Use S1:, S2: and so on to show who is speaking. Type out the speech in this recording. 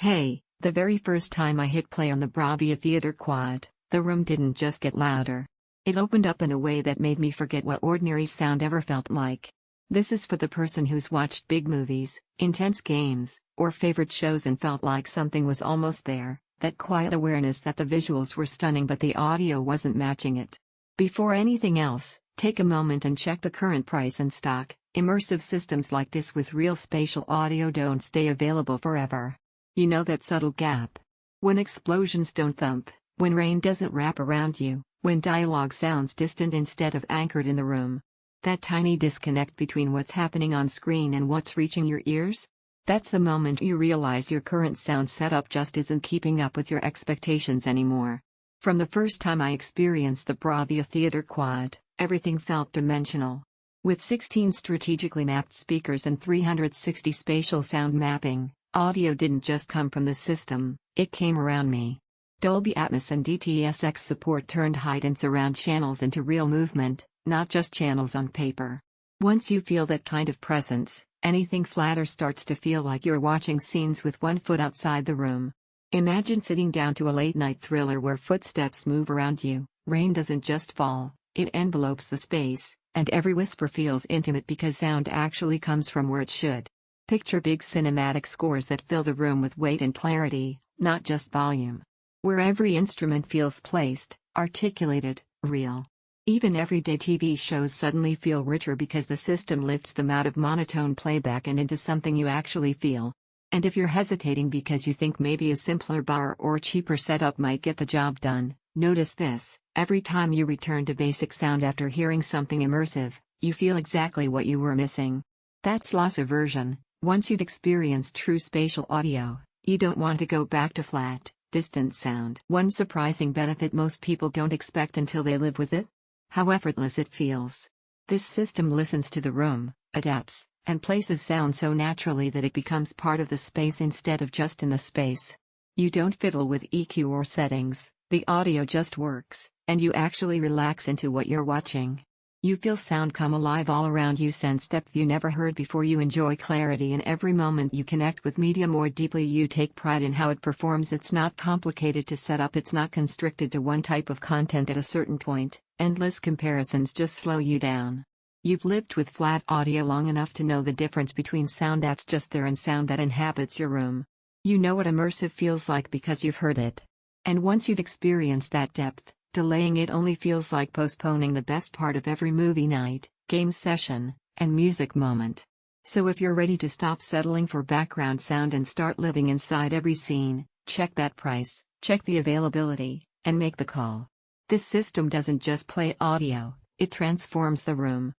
S1: Hey, the very first time I hit play on the BRAVIA Theater Quad, the room didn't just get louder. It opened up in a way that made me forget what ordinary sound ever felt like. This is for the person who's watched big movies, intense games, or favorite shows and felt like something was almost there, that quiet awareness that the visuals were stunning but the audio wasn't matching it. Before anything else, take a moment and check the current price and stock. Immersive systems like this with real spatial audio don't stay available forever. You know that subtle gap? When explosions don't thump, when rain doesn't wrap around you, when dialogue sounds distant instead of anchored in the room. That tiny disconnect between what's happening on screen and what's reaching your ears? That's the moment you realize your current sound setup just isn't keeping up with your expectations anymore. From the first time I experienced the BRAVIA Theater Quad, everything felt dimensional. With 16 strategically mapped speakers and 360 spatial sound mapping, audio didn't just come from the system, it came around me. Dolby Atmos and DTS:X support turned hide and surround channels into real movement, not just channels on paper. Once you feel that kind of presence, anything flatter starts to feel like you're watching scenes with one foot outside the room. Imagine sitting down to a late-night thriller where footsteps move around you, rain doesn't just fall, it envelopes the space, and every whisper feels intimate because sound actually comes from where it should. Picture big cinematic scores that fill the room with weight and clarity, not just volume. Where every instrument feels placed, articulated, real. Even everyday TV shows suddenly feel richer because the system lifts them out of monotone playback and into something you actually feel. And if you're hesitating because you think maybe a simpler bar or cheaper setup might get the job done, notice this: every time you return to basic sound after hearing something immersive, you feel exactly what you were missing. That's loss aversion. Once you've experienced true spatial audio, you don't want to go back to flat, distant sound. One surprising benefit most people don't expect until they live with it? How effortless it feels. This system listens to the room, adapts, and places sound so naturally that it becomes part of the space instead of just in the space. You don't fiddle with EQ or settings, the audio just works, and you actually relax into what you're watching. You feel sound come alive all around you, sense depth you never heard before, you enjoy clarity in every moment, you connect with media more deeply, you take pride in how it performs. It's not complicated to set up, it's not constricted to one type of content at a certain point, endless comparisons just slow you down. You've lived with flat audio long enough to know the difference between sound that's just there and sound that inhabits your room. You know what immersive feels like because you've heard it. And once you've experienced that depth, delaying it only feels like postponing the best part of every movie night, game session, and music moment. So if you're ready to stop settling for background sound and start living inside every scene, check that price, check the availability, and make the call. This system doesn't just play audio, it transforms the room.